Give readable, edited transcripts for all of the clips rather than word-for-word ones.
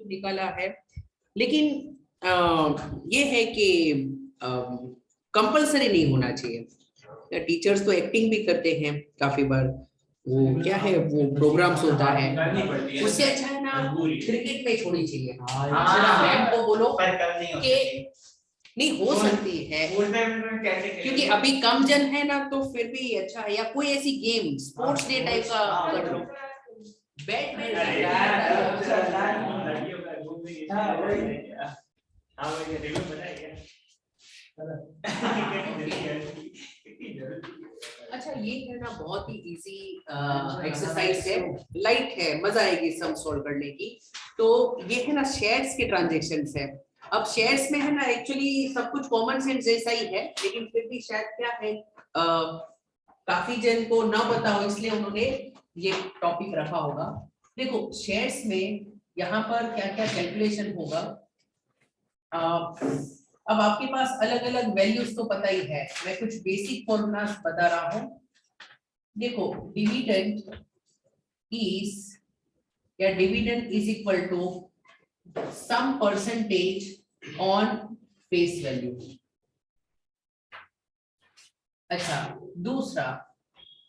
निकाला है, लेकिन ये है कि कंपलसरी नहीं होना चाहिए। टीचर्स तो एक्टिंग भी करते हैं काफी बार, वो क्या है वो प्रोग्राम्स होता है, उससे अच्छा है ना क्रिकेट में छोड़ी चाहिए। मैम को बोलो कि नहीं हो सकती है, क्योंकि अभी कम जन है ना, तो फिर भी अच्छा है, या कोई ऐसी गेम स्पोर्ट्स डे टाइप का कर लो। अच्छा ये है ना बहुत ही इजी एक्सरसाइज है, लाइट है, मजा आएगी सम सॉल्व करने की। तो ये है ना शेयर्स के ट्रांजैक्शंस है। अब शेयर्स में है ना एक्चुअली सब कुछ कॉमन सेंस जैसा ही है, लेकिन फिर भी शायद क्या है काफी जन को ना पता हो, इसलिए उन्होंने ये टॉपिक रखा होगा। देखो शेयर्स में यहाँ पर क्या क्या कैलकुलेशन होगा। अब आपके पास अलग अलग वैल्यूज तो पता ही है, मैं कुछ बेसिक फॉर्मूलाज बता रहा हूं। देखो dividend is equal to some percentage on face value. अच्छा दूसरा,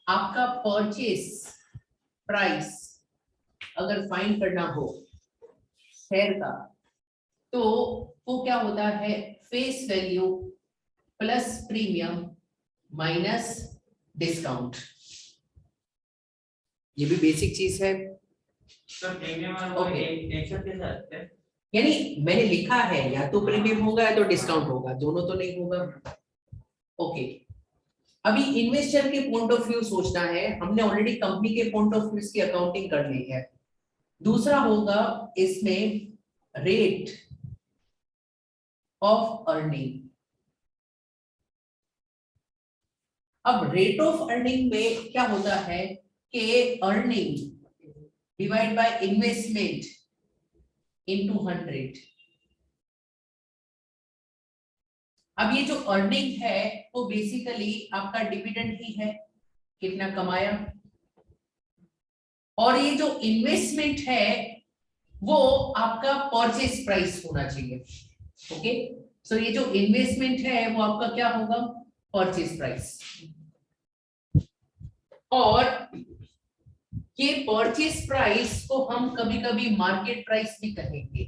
आपका परचेस प्राइस अगर फाइंड करना हो शेयर का, तो वो क्या होता है, face value plus premium minus discount. ये भी बेसिक चीज है। यानी मैंने लिखा है या तो प्रीमियम होगा या तो डिस्काउंट होगा, दोनों तो नहीं होगा। ओके अभी इन्वेस्टर के पॉइंट ऑफ व्यू सोचना है, हमने ऑलरेडी कंपनी के पॉइंट ऑफ व्यू की अकाउंटिंग कर ली है। दूसरा होगा इसमें रेट ऑफ अर्निंग। अब रेट ऑफ अर्निंग में क्या होता है कि earning divide by investment into 100। अब ये जो अर्निंग है वो बेसिकली आपका डिविडेंड ही है, कितना कमाया, और ये जो इन्वेस्टमेंट है वो आपका परचेस प्राइस होना चाहिए। ओके सो ये जो इन्वेस्टमेंट है वो आपका क्या होगा, परचेस प्राइस। और ये परचेस प्राइस को हम कभी कभी मार्केट प्राइस भी कहेंगे,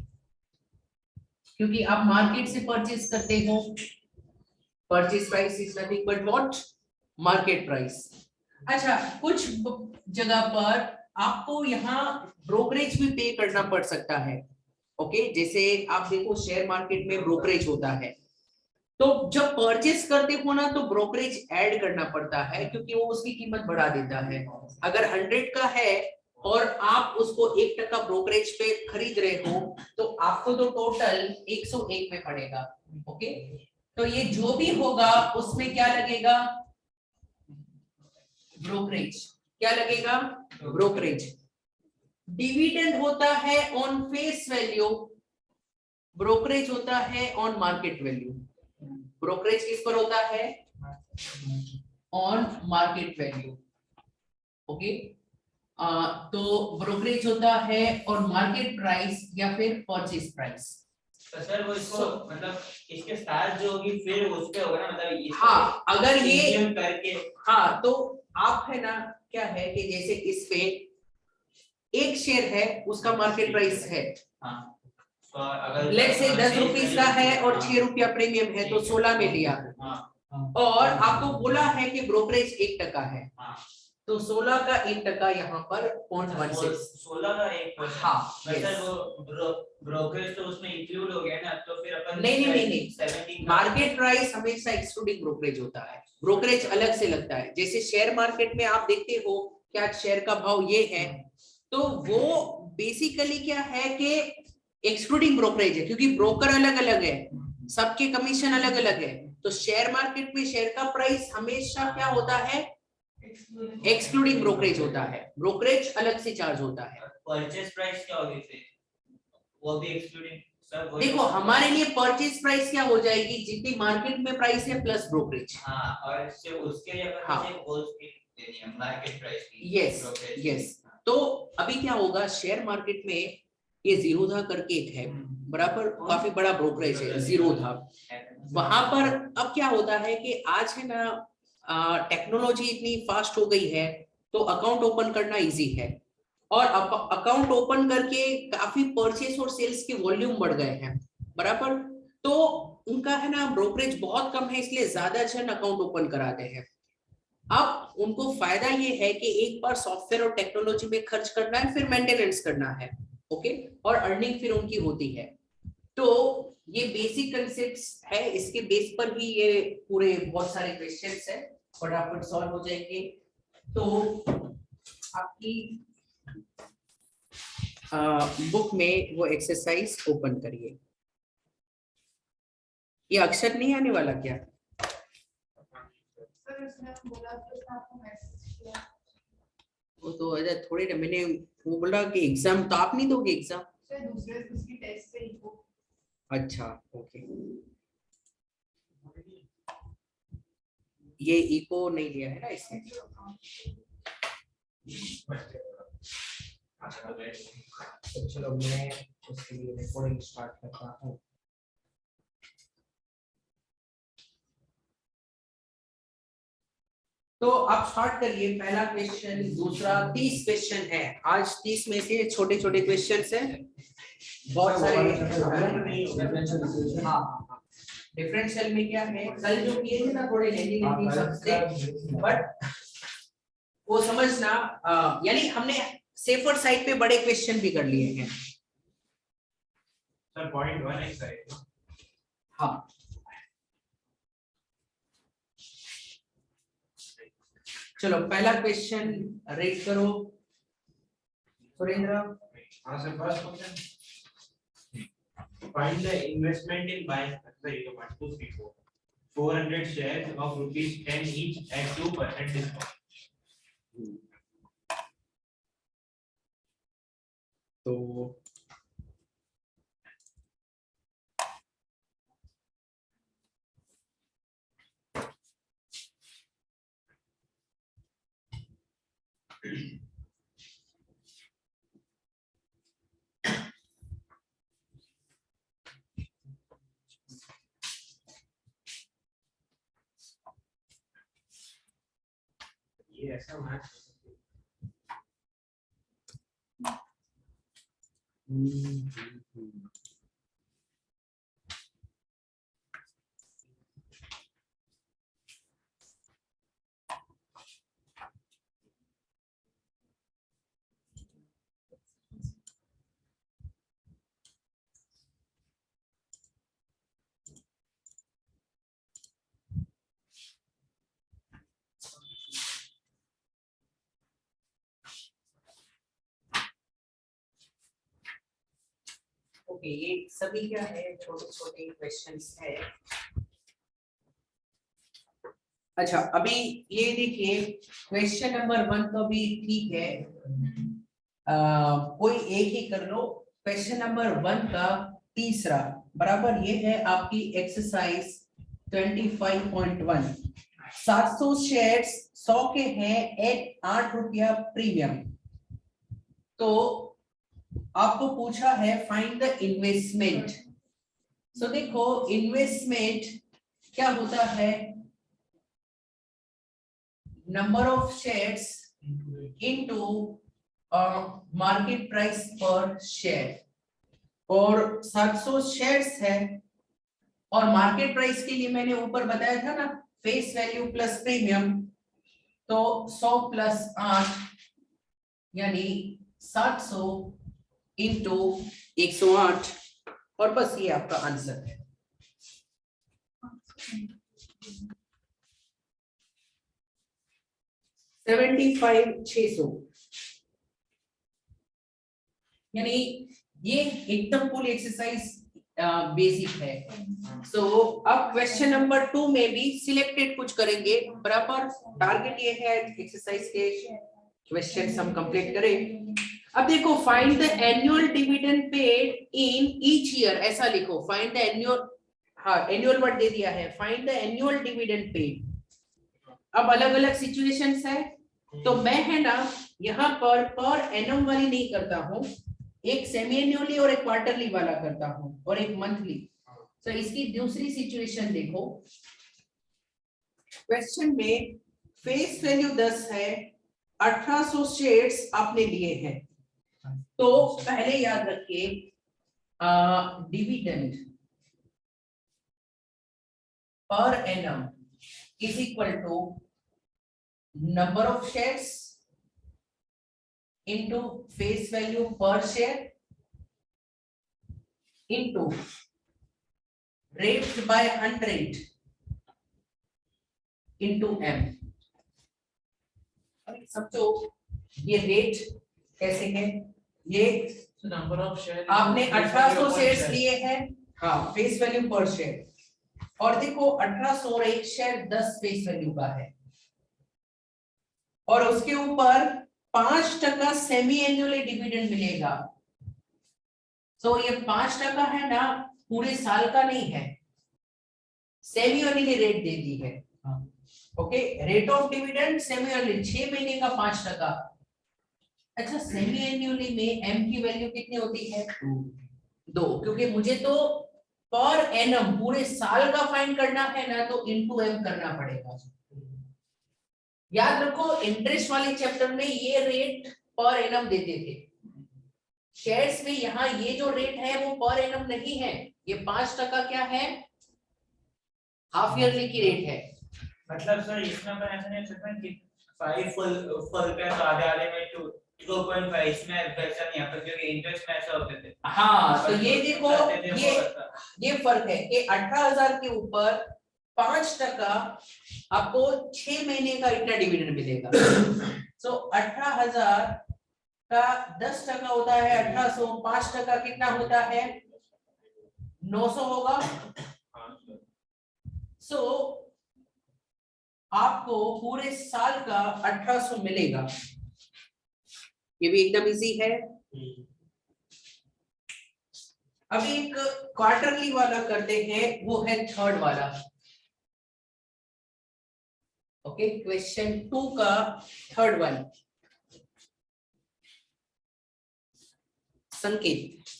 क्योंकि आप मार्केट से परचेस करते हो। Purchase price is nothing but what, market price. अच्छा कुछ जगह पर आपको यहाँ ब्रोकरेज भी पे करना पड़ सकता है। ओके जैसे आप देखो शेयर मार्केट में ब्रोकरेज होता है, तो जब परचेस करते हो ना तो ब्रोकरेज ऐड करना पड़ता है, क्योंकि वो उसकी कीमत बढ़ा देता है। अगर 100 का है और आप उसको 1% ब्रोकरेज पे खरीद रहे हो, तो आपको तो टोटल 101 में पड़ेगा। ओके तो ये जो भी होगा उसमें क्या लगेगा, ब्रोकरेज। क्या लगेगा, ब्रोकरेज। डिविडेंड होता है ऑन फेस वैल्यू, ब्रोकरेज होता है ऑन मार्केट वैल्यू। ब्रोकरेज किस पर होता है, ऑन मार्केट वैल्यू। ओके तो ब्रोकरेज होता है और मार्केट प्राइस या फिर परचेज प्राइस। तो सर वो इसको मतलब इसके साथ जो होगी फिर उस पे होगा ना, मतलब हाँ अगर ये करके हाँ तो आप है ना क्या है कि जैसे इस पे एक शेयर है उसका मार्केट प्राइस है, हाँ तो अगर लेट्स से 10 रुपीस का है और 6 रुपया प्रीमियम है, तो 16 में लिया। और आपको बोला है कि ब्रोकरेज 1% है, तो 16 का 1% यहाँ पर 0.16। 16 का 1%। हाँ ब्रोकरेज तो उसमें इंक्लूड हो गया ना, तो फिर अपन नहीं मार्केट प्राइस हमेशा एक्सक्लूडिंग ब्रोकरेज होता है, ब्रोकरेज अलग से लगता है। जैसे शेयर मार्केट में आप देखते हो क्या शेयर का भाव ये है, तो वो बेसिकली क्या है कि एक्सक्लूडिंग ब्रोकरेज है, क्योंकि ब्रोकर अलग अलग है, सबके कमीशन अलग अलग है। तो शेयर मार्केट में शेयर का प्राइस हमेशा क्या होता है, एक्सक्लूडिंग ब्रोकरेज होता है, ब्रोकरेज अलग से चार्ज होता है। परचेज प्राइस क्या होगी फिर, वो भी एक्सक्लूडिंग। देखो हमारे लिए परचेज प्राइस क्या हो जाएगी, जितनी मार्केट में प्राइस है प्लस ब्रोकरेज। हाँ और इससे उसके लिए अपन हाँ मार्केट प्राइस की यस यस। तो अभी क्या होगा, शेयर मार्केट में ये जीरोधा करके एक है, बराबर, काफी बड़ा ब्रोकरेज है जीरोधा। वहां पर अब क्या होता है कि आज है ना, टेक्नोलॉजी इतनी फास्ट हो गई है, तो अकाउंट ओपन करना इजी है, और अकाउंट ओपन करके काफी परचेस और सेल्स के वॉल्यूम बढ़ गए हैं, बराबर। तो उनका है ना ब्रोकरेज बहुत कम है, इसलिए ज्यादा जन अकाउंट ओपन कराते हैं। अब उनको फायदा ये है कि एक बार सॉफ्टवेयर और टेक्नोलॉजी में खर्च करना है, फिर मेंटेनेंस करना है, ओके, और अर्निंग फिर उनकी होती है। तो ये बेसिक कंसेप्ट्स है, इसके बेस पर ही ये पूरे बहुत सारे क्वेश्चंस हैं, फटाफट सॉल्व हो जाएंगे। तो आपकी बुक में वो एक्सरसाइज ओपन करिए। ये अक्षर नहीं आने वाला क्या? वो तो अरे थोड़ी ना, मैंने वो बोला कि एग्जाम, तो आप नहीं दोगे एग्जाम? दूसरे उसकी टेस्ट से ही को। अच्छा, ओके। ये इको नहीं लिया है ना इसने? तो चलो मैं उसके लिए रिकॉर्डिंग स्टार्ट करता हूँ। तो आप स्टार्ट करिए, पहला क्वेश्चन, दूसरा, 30 क्वेश्चन है आज। 30 में से छोटे छोटे क्वेश्चंस हैं, बहुत सारे। हाँ, डिफरेंशियल में क्या है, कल जो किए थे ना थोड़े लेंदी सबसे, बट वो समझना, यानी हमने सेफर साइड पे बड़े क्वेश्चन भी कर लिए हैं। Sir point 1 exercise. हाँ, चलो पहला क्वेश्चन रेड करो सुरेंद्र। हाँ sir, first question, find the investment in buying 1 2 3 4 400 shares of ₹10 each at 2% discount. तो ये ऐसा मैच ओके, ये सभी क्या है, छोटे छोटे क्वेश्चंस है। अच्छा, अभी ये देखिए, क्वेश्चन नंबर 1 तो भी ठीक है, कोई एक ही कर लो। क्वेश्चन नंबर 1 का तीसरा, बराबर, ये है आपकी एक्सरसाइज 25.1। 700 शेयर्स 100 के हैं एट 8 रुपया प्रीमियम। तो आपको पूछा है फाइंड द इन्वेस्टमेंट। सो देखो, इन्वेस्टमेंट क्या होता है, number of shares into market price per share, और 700 शेयर्स है, और मार्केट प्राइस के लिए मैंने ऊपर बताया था ना, फेस वैल्यू प्लस प्रीमियम, तो 100 प्लस 8 यानी 700 इंटू 108, और बस ये आपका आंसर है। $75,600, यानी ये एकदम फुल एक्सरसाइज बेसिक है। सो अब क्वेश्चन नंबर 2 में भी सिलेक्टेड कुछ करेंगे, बराबर। टारगेट ये है एक्सरसाइज के क्वेश्चन हम कंप्लीट करें। अब देखो, find the annual dividend paid in each year, ऐसा लिखो, फाइंड द एनुअल, हाँ एनुअल वर्ड दे दिया है, find the annual dividend paid. अब अलग अलग सिचुएशंस है, तो मैं है ना यहाँ पर एनम वाली नहीं करता हूँ, एक सेमी एन्युअली और एक क्वार्टरली वाला करता हूँ और एक मंथली। तो इसकी दूसरी सिचुएशन देखो, क्वेश्चन में फेस वैल्यू 10 है, 1800 शेयर्स आपने लिए हैं। तो पहले याद रखिए dividend per annum is equal to number of shares into face value per share into rate by 100 into m। समझो ये रेट कैसे है, ये नंबर ऑफ शेयर आपने 1800 शेयर्स लिए हैं, हाँ फेस वैल्यू पर शेयर, और देखो 1800 और एक शेयर 10 फेस वैल्यू का है, और उसके ऊपर 5% सेमी एन्युअली डिविडेंड मिलेगा। तो ये 5% है ना, पूरे साल का नहीं है, सेमी एन्युअली रेट दे दी है। Okay, rate of dividend semi annually 6 महीने का 5%। अच्छा, सेमी एन्युअली में एम की वैल्यू कितनी होती है? 2, क्योंकि मुझे तो पर एनम पूरे साल का फाइंड करना है ना, तो इनटू एम करना पड़ेगा। याद रखो इंटरेस्ट वाले चैप्टर में ये रेट पर एनम देते थे, शेयर्स में यहाँ ये जो रेट है वो पर एनम नहीं है, ये 5% क्या है, हाफ ईयरली की रेट है। मतलब सर इसमें अपन ऐसा नहीं सकते कि 5 फुल रुपए तो आधे में 2.5 इसमें पैसा नहीं आता, क्योंकि इंटरेस्ट में ऐसा होते थे। हाँ, तो ये देखो ये फर्क है कि 18,000 के ऊपर 5% आपको 6 महीने का इतना डिविडेंड मिलेगा। सो 18,000 का 10% होता है 1800, 5% कितना होता है 900 होगा। सो आपको पूरे साल का 1800 मिलेगा, ये भी एकदम इजी है। अभी एक क्वार्टरली वाला करते हैं, वो है थर्ड वाला। ओके, क्वेश्चन 2 का थर्ड वन, संकेत।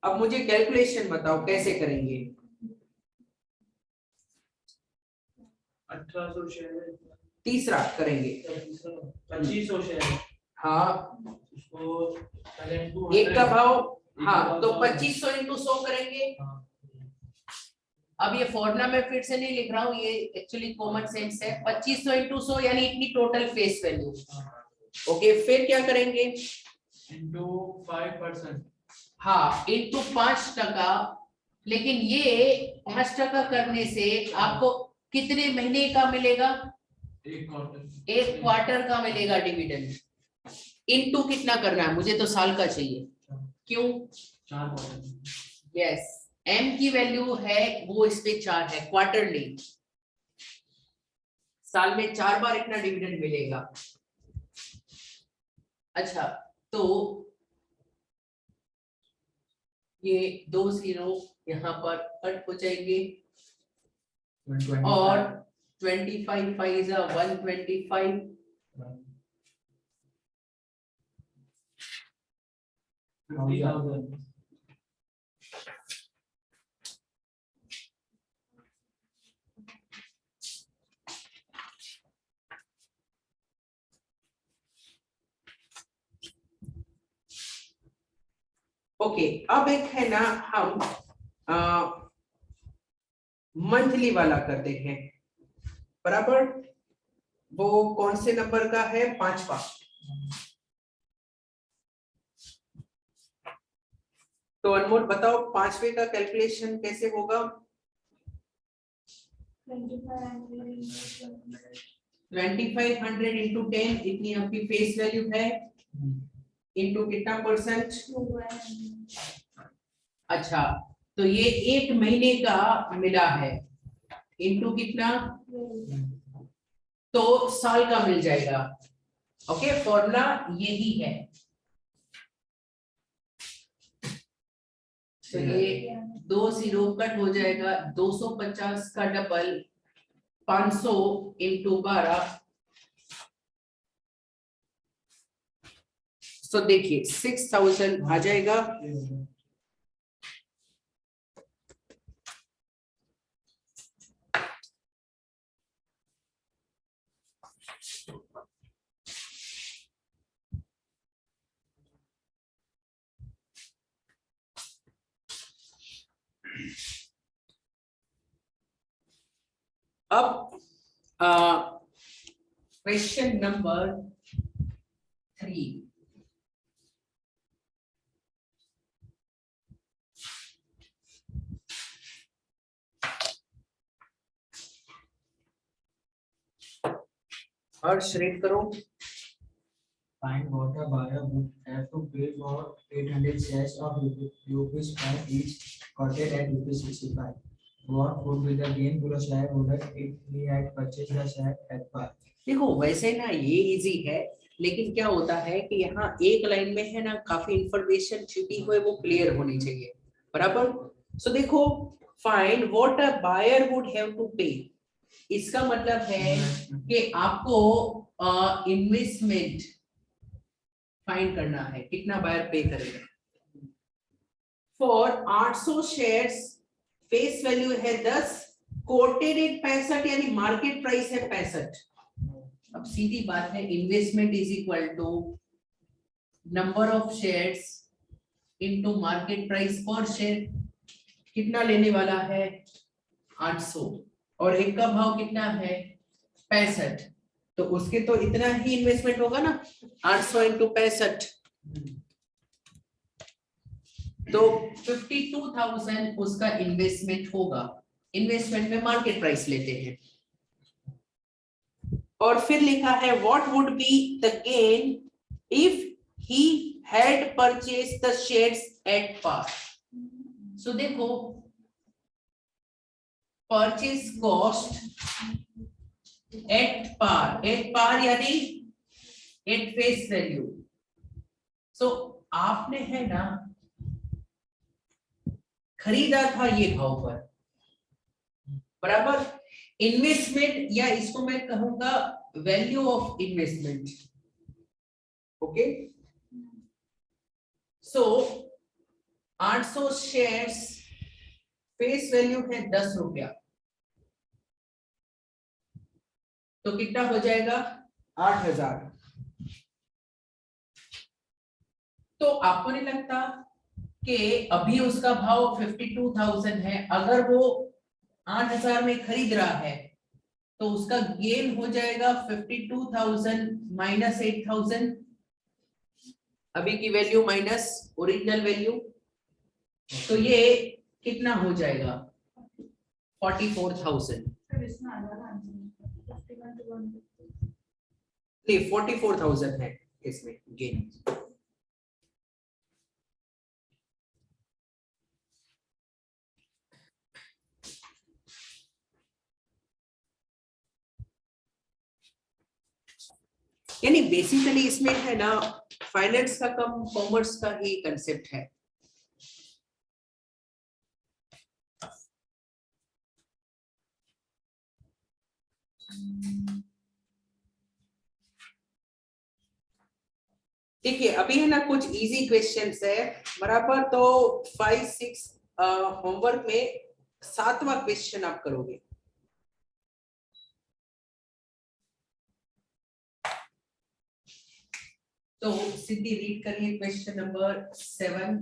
अब मुझे कैलकुलेशन बताओ कैसे करेंगे। 1800 शेयर, तीसरा करेंगे 2500 शेयर, हाँ उसको एक का भाव, हाँ तो 2500 इंटू 100 करेंगे। अब ये फॉर्मूला मैं फिर से नहीं लिख रहा हूँ, ये एक्चुअली कॉमन सेंस है। 2500 इंटू 100 यानी इतनी टोटल फेस वैल्यू। ओके, फिर क्या करेंगे इंटू 5%, हाँ इंटू 5%। लेकिन ये 5% करने से आपको कितने महीने का मिलेगा? एक क्वार्टर का मिलेगा डिविडेंड। इनटू कितना करना है, मुझे तो साल का चाहिए। क्यों? 4 क्वार्टर। यस, एम की वैल्यू है वो इस पे 4 है, क्वार्टरली साल में 4 बार इतना डिविडेंड मिलेगा। अच्छा, तो ये 2 0 यहाँ पर कट हो जाएंगे, और 25 5 is 125, ओके। अब एक है ना, हम मंथली वाला करते हैं, बराबर। वो कौन से नंबर का है? 5वां। तो अनमोल बताओ 5वें का कैलकुलेशन कैसे होगा? 2500 इंटू 10 इतनी आपकी फेस वैल्यू है, इंटू कितना परसेंट? अच्छा, तो ये 1 महीने का मिला है, इंटू कितना? तो साल का मिल जाएगा। ओके, फॉर्मूला यही है। तो ये 2 जीरो कट हो जाएगा, 250 का डबल 500 इंटू 12। तो देखिए 6000 आ जाएगा। अब क्वेश्चन नंबर 3। हर्ष रेड करो। Find what a buyer would have to pay for 800 shares of rupees 5 each, quoted at rupees 65. What would be the gain to the shareholder if he had purchased the share at par? देखो वैसे ना ये easy है, लेकिन क्या होता है कि यहाँ एक लाइन में है ना काफी इंफॉर्मेशन छिपी हुई, वो क्लियर होनी चाहिए, बराबर। सो देखो, find what a buyer would have to pay, इसका मतलब है कि आपको इन्वेस्टमेंट फाइंड करना है, कितना बायर पे करेगा। फॉर 800 शेयर्स फेस वैल्यू है 10, कोटेड एट 65, यानी मार्केट प्राइस है 65। अब सीधी बात है, investment is equal to number of shares into market price per share. कितना लेने वाला है 800, और एक का भाव कितना है 65, तो उसके तो इतना ही इन्वेस्टमेंट होगा ना, 800 इंटू 65, तो 52,000 उसका इन्वेस्टमेंट होगा। इन्वेस्टमेंट में मार्केट प्राइस लेते हैं। और फिर लिखा है what would be the gain if he had purchase the shares at par. So देखो, परचेज कॉस्ट एट पार यानी एट फेस वैल्यू। सो आपने है ना खरीदा था ये भाव पर, बराबर। इन्वेस्टमेंट, या इसको मैं कहूंगा value of investment, okay. So 800 shares face value है 10 रुपया, तो कितना हो जाएगा 8000। तो आपको नहीं लगता कि अभी उसका भाव 52,000 है, अगर वो 8000 में खरीद रहा है तो उसका गेन हो जाएगा 52,000 माइनस 8,000, अभी की वैल्यू माइनस ओरिजिनल वैल्यू, तो ये कितना हो जाएगा 44,000। सर इसमें आधा आंसर 51 to 150। नहीं 44,000 है इसमें गेन। यानी बेसिकली इसमें है ना फाइनेंस का कम कॉमर्स का ही कंसेप्ट है। देखिए अभी है ना कुछ इजी क्वेश्चंस है, बराबर। तो 5-6 होमवर्क में 7वां क्वेश्चन आप करोगे। तो सिद्धि रीड करिए question number 7।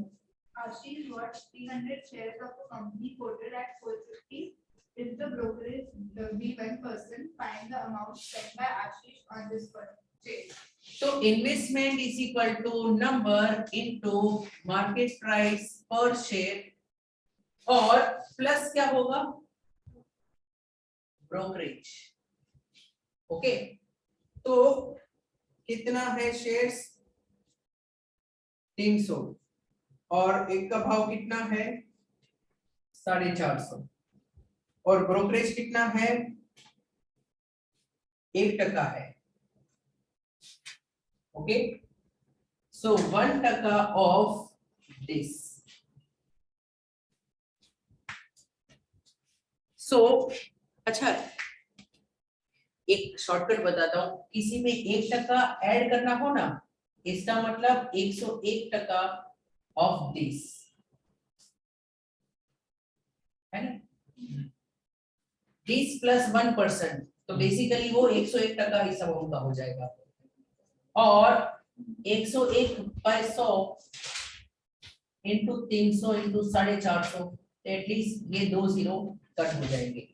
Ashish bought 300 shares of a company quoted at 450. If the brokerage be 1%, find the amount spent by Ashish on this purchase. तो investment is equal to number into market price per share, और plus क्या होगा brokerage, okay. तो कितना है shares 300, और एक का भाव कितना है 450, और ब्रोकरेज कितना है 1% है, okay. So 1% of this so अच्छा, एक शॉर्टकट बताता हूँ, किसी में 1% ऐड करना हो ना, इसका मतलब 101% ऑफ दिस, है ना, दिस प्लस 1%, तो बेसिकली वो 101% इस अमाउंट का हो जाएगा। और 101/100 इंटू 300 इंटू 450, एटलीस्ट ये 2 जीरो कट हो जाएंगे।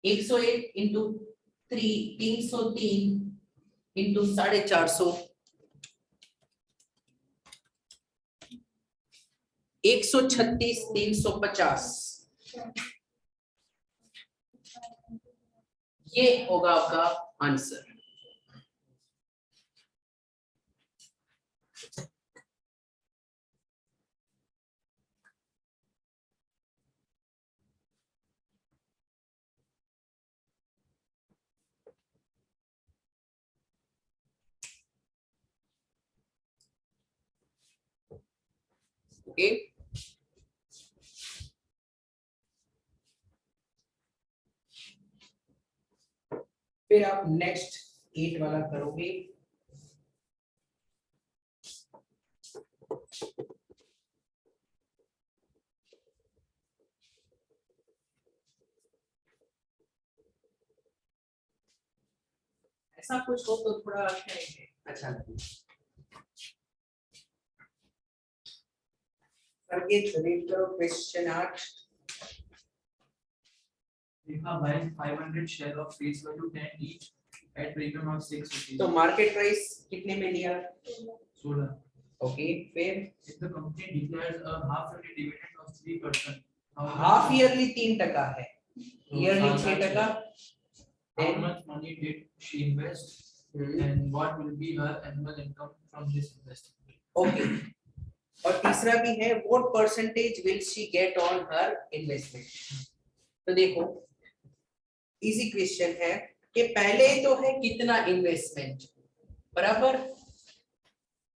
101 इंटू 303 इंटू 450, 136 350, ये होगा आपका आंसर। ओके, फिर आप नेक्स्ट 8 वाला करोगे। ऐसा कुछ हो तो थोड़ा अच्छा लगे। रीड करो question 8। Rekha buys 500 share of face value 10 each at premium of 6 rupees. तो मार्केट प्राइस कितने में लिया? 16. ओके, फिर If the company declares a half yearly dividend of 3%, half yearly 3% है, yearly 6%। how Then much money did she invest and what will be her annual income from this investment? Okay, और तीसरा भी है, what percentage will she get on her investment. तो देखो easy question है कि पहले तो है कितना इन्वेस्टमेंट बराबर,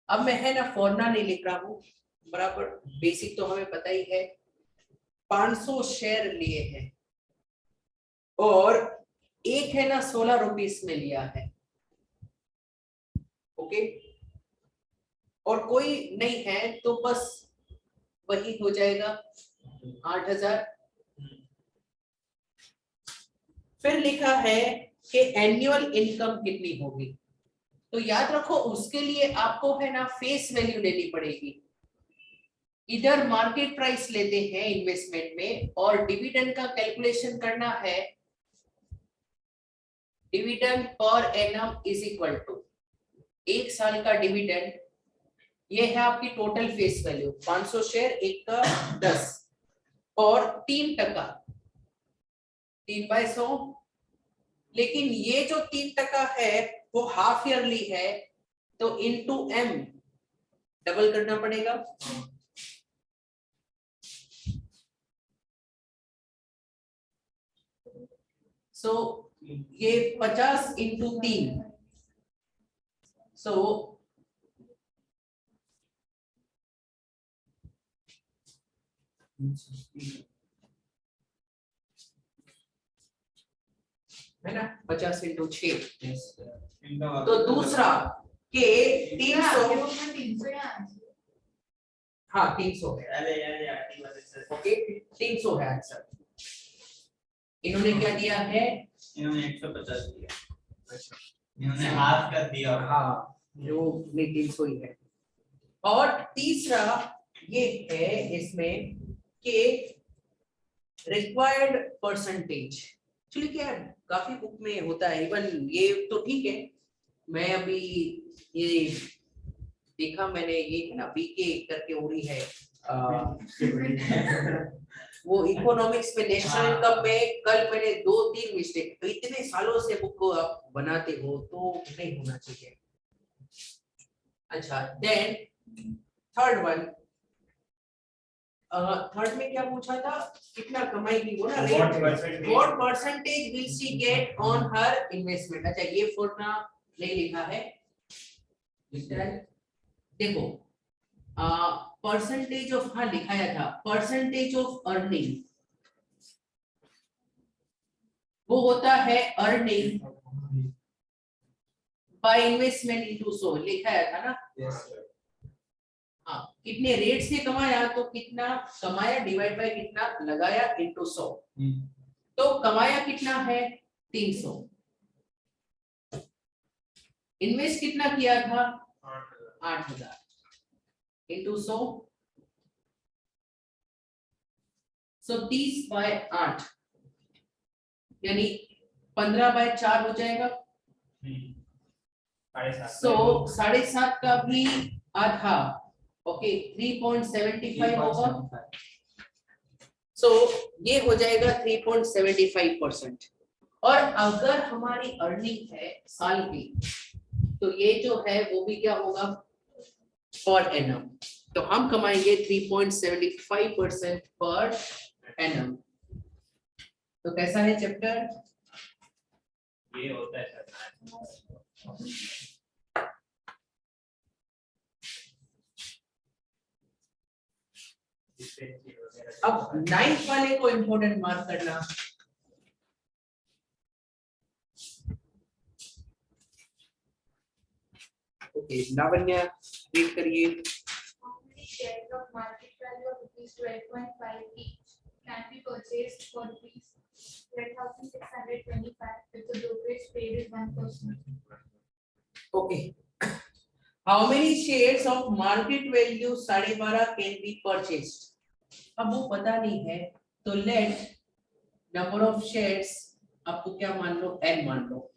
अब मैं है ना फॉर्मूला नहीं लिख रहा हूं बराबर, बेसिक तो हमें पता ही है। 500 शेयर लिए हैं और एक है ना 16 रुपीस में लिया है, ओके, और कोई नहीं है तो बस वही हो जाएगा 8000। फिर लिखा है कि एनुअल इनकम कितनी होगी, तो याद रखो उसके लिए आपको है ना फेस वैल्यू लेनी पड़ेगी। इधर मार्केट प्राइस लेते हैं इन्वेस्टमेंट में, और डिविडेंड का कैलकुलेशन करना है, dividend per annum is equal to 1 साल का डिविडेंड, ये है आपकी टोटल फेस वैल्यू 500 शेयर, 1 का 10 और 3%, 3/100। लेकिन ये जो 3% है वो हाफ ईयरली है, तो इनटू m डबल करना पड़ेगा। सो ये 50 इंटू 3, सो है ना 50 इंटू 6। तो दूसरा के 300, हाँ 300 है, ओके 300 है आंसर। इन्होंने क्या दिया है, इन्होंने 150 दिया, इन्होंने हाफ कर दिया। हाँ जो 300 ही है। और तीसरा ये है इसमें कि रिक्वायर्ड परसेंटेज, एक्चुअली क्या है काफी बुक में होता है, इवन ये तो ठीक है, मैं अभी ये देखा मैंने, ये है ना बीके करके उड़ी है वो इकोनॉमिक्स में नेशनल इनकम में, कल मैंने 2-3 मिस्टेक, तो इतने सालों से बुक को आप बनाते हो तो नहीं होना चाहिए। अच्छा, देन थर्ड वन, थर्ड में क्या पूछा था, कितना कमाएगी वो ना, what percentage will she get on her investment. अच्छा ये फॉर्मूला नहीं लिखा है, देखो परसेंटेज ऑफ, हाँ लिखाया था परसेंटेज ऑफ अर्निंग, वो होता है earning by investment into so, लिखा है था ना। Yes. हाँ, कितने रेट से कमाया तो कितना कमाया डिवाइड बाय कितना लगाया इनटू 100। तो कमाया कितना है 300, इन्वेस्ट कितना किया था 8000 इनटू 100, सो 30 बाय 8 यानी 15 बाय 4 हो जाएगा। सो 7.5 का भी आधा, ओके 3.75 होगा। सो ये हो जाएगा 3.75%। और अगर हमारी अर्निंग है साल की तो ये जो है वो भी क्या होगा पर एनम, तो हम कमाएंगे 3.75% पर एनम। तो कैसा है चैप्टर? ये होता है सर। अब 9th वाले को इंपॉर्टेंट मार्क करना। ओके लावण्य रीड करिए। How many shares of market value of rupees 12.5 each can be purchased for rupees 12,625 if the brokerage paid is 1%? Okay how many shares of market value 12.5 can be purchased. अब वो पता नहीं है तो let number of shares आपको क्या मान लो n मान लो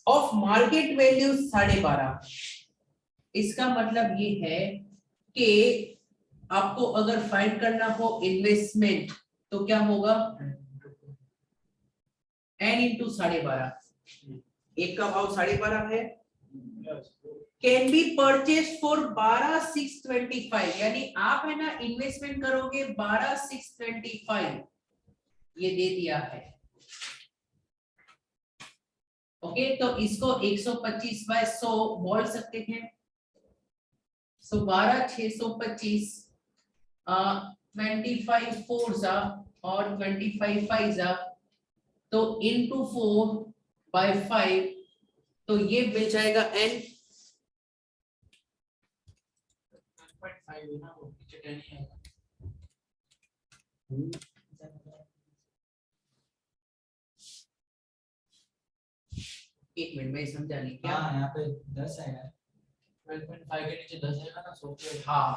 ऑफ मार्केट वैल्यू 12.5। इसका मतलब ये है कि आपको अगर फाइंड करना हो इन्वेस्टमेंट तो क्या होगा n इंटू 12.5। एक का भाव 12.5 है, कैन बी परचेज फॉर 12,625 यानी आप है ना इन्वेस्टमेंट करोगे 12,625 ये दे दिया है। ओके तो इसको 125 बाय 100 बोल सकते हैं। सो 12,625 25 4 जा और 25 5 जा तो into 4 by 5 तो ये मिल जाएगा n। 1.5 है ना, वो पीछे 10 ही आएगा। एक मिनट में समझा नहीं क्या। हाँ यहाँ पे 10 है यार। 12.5 के नीचे 10 आएगा ना, 100 के। हाँ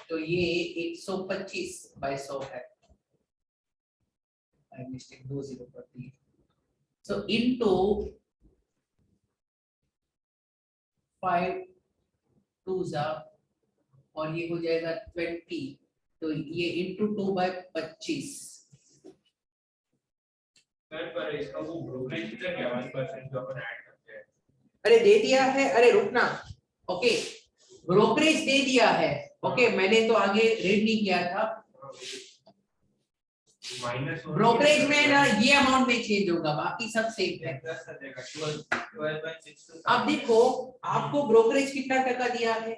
तो ये 125 बाय 100 है। मिस्टेक 2 0 करती है। सो इनटू 5 2 जा और ये हो जाएगा 20 तो ये इनटू 2 बाय 25। सर पर इसका वो ब्रोकरेज कितना क्या 1% जो अपन ऐड करते हैं। अरे दे दिया है, अरे रुकना। ओके ब्रोकरेज दे दिया है। ओके मैंने तो आगे रीड नहीं किया था। माइनस ब्रोकरेज में ना ये अमाउंट में चेंज होगा, बाकी सब सेम है। 12.6 अब देखो आपको ब्रोकरेज कितना टका दिया है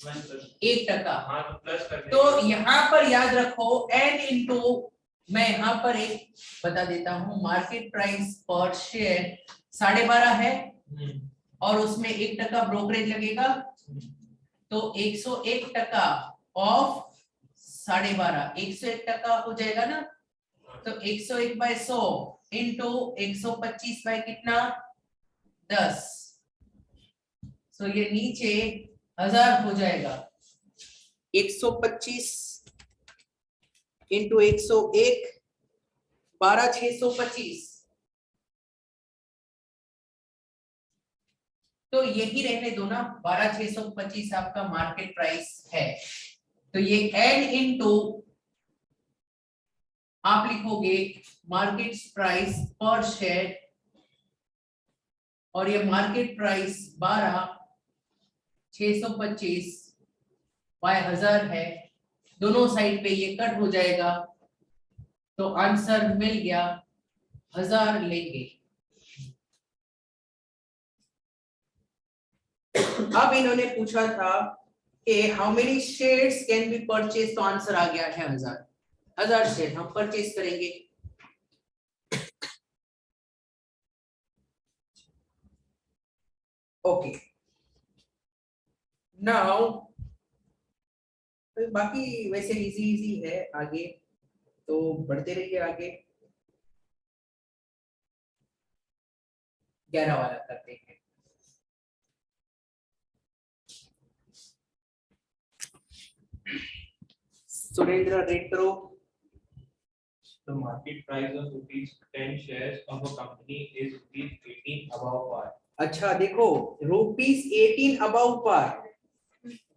1%। हाँ तो प्लस कर तो यहाँ पर याद रखो n इंटू, मैं यहाँ पर एक बता देता हूँ, मार्केट प्राइस पर शेयर 12.5 है और उसमें 1% ब्रोकरेज लगेगा तो 101% ऑफ 12.5 101% हो जाएगा ना। तो 101 बाय 100 इंटू 125 बाय कितना 10। सो ये नीचे 1000 हो जाएगा। 125 इंटू 101 12,625 तो यही रहने दो ना, 12,625 आपका मार्केट प्राइस है। तो ये n इंटू आप लिखोगे मार्केट प्राइस पर शेयर और ये मार्केट प्राइस 12,625 बाय 1000 है। दोनों साइड पे ये कट हो जाएगा तो आंसर मिल गया 1000 लेंगे। अब इन्होंने पूछा था how many shares can be purchase, तो आंसर आ गया है 1000 शेयर हम परचेज करेंगे। ओके नाउ बाकी वैसे इजी इजी है, आगे तो बढ़ते रहिए आगे। 11 वाला करते हैं। सुरेंद्र रेट करो। The market price of rupees 10 shares of a company is rupees 18 above par. अच्छा देखो ₹18 अबाउ पार,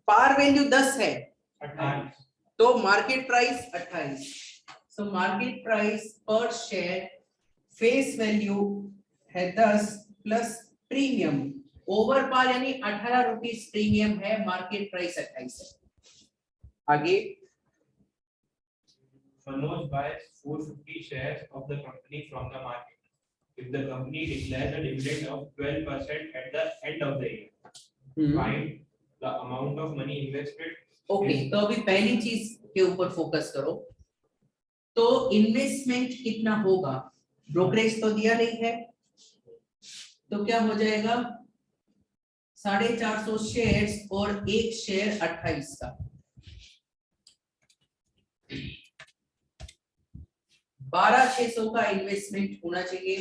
पार वैल्यू 10 है 28. तो market price 28। So market price per share face value है 10 प्लस प्रीमियम ओवर पार यानी 18 रुपीज प्रीमियम है, market price 28 है। आगे Manoj buys 450 shares of the company from the market. If the company declares a dividend of 12% at the end of the year, find the amount of money invested. Okay तो अभी पहली चीज के ऊपर focus करो, तो इन्वेस्टमेंट कितना होगा, ब्रोकरेज तो दिया नहीं है तो क्या हो जाएगा 450 शेयर्स और एक शेयर 28 का, 12,600 का इन्वेस्टमेंट होना चाहिए।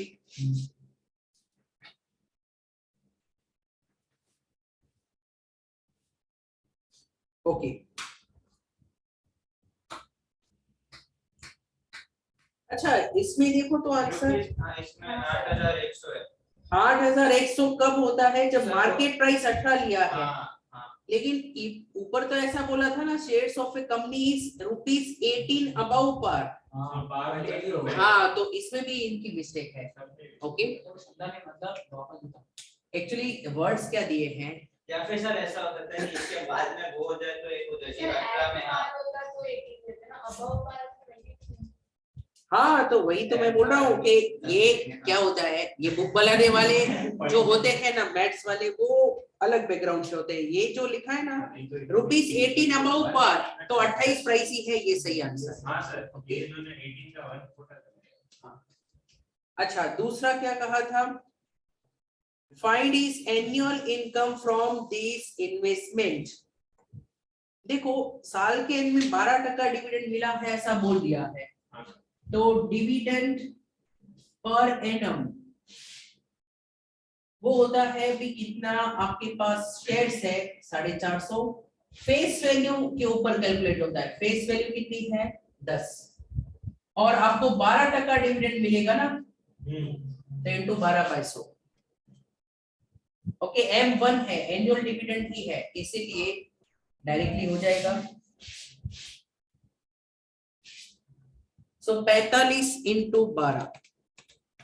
ओके अच्छा इसमें देखो तो आंसर इसमें 8,100 है। 8,100 कब होता है जब मार्केट प्राइस 18 लिया है, हाँ। लेकिन ऊपर तो ऐसा बोला था ना shares of a company is ₹18 above par. हाँ तो इसमें भी इनकी मिस्टेक है। ओके एक्चुअली वर्ड्स क्या दिए हैं, या फिर सर ऐसा हो सकता है कि इसके बाद में वो हो जाए तो एक हो जाए 18 में। हाँ तो वही तो मैं बोल रहा हूँ कि ये क्या होता है, ये बुक बनाने वाले जो होते हैं ना मैथ्स वाले वो अलग बैकग्राउंड से होते हैं, ये जो लिखा है ना ₹18 अबाउ पार तो 28 प्राइस ही है, ये सही आंसर। हाँ सर ये इन्होंने 18 का 1 फोटा। अच्छा दूसरा क्या कहा था, find his annual income from this investment. देखो साल के एंड में 12% डिविडेंड मिला है ऐसा बोल दिया है, तो डिविडेंड पर एनम वो होता है भी कितना आपके पास शेयर्स है 450, फेस वैल्यू के ऊपर कैलकुलेट होता है, फेस वैल्यू कितनी है 10 और आपको 12% डिविडेंड मिलेगा ना तो इनटू 12/100। ओके M1 है एनुअल डिविडेंड ही है इसीलिए डायरेक्टली हो जाएगा। सो 45 इंटू 12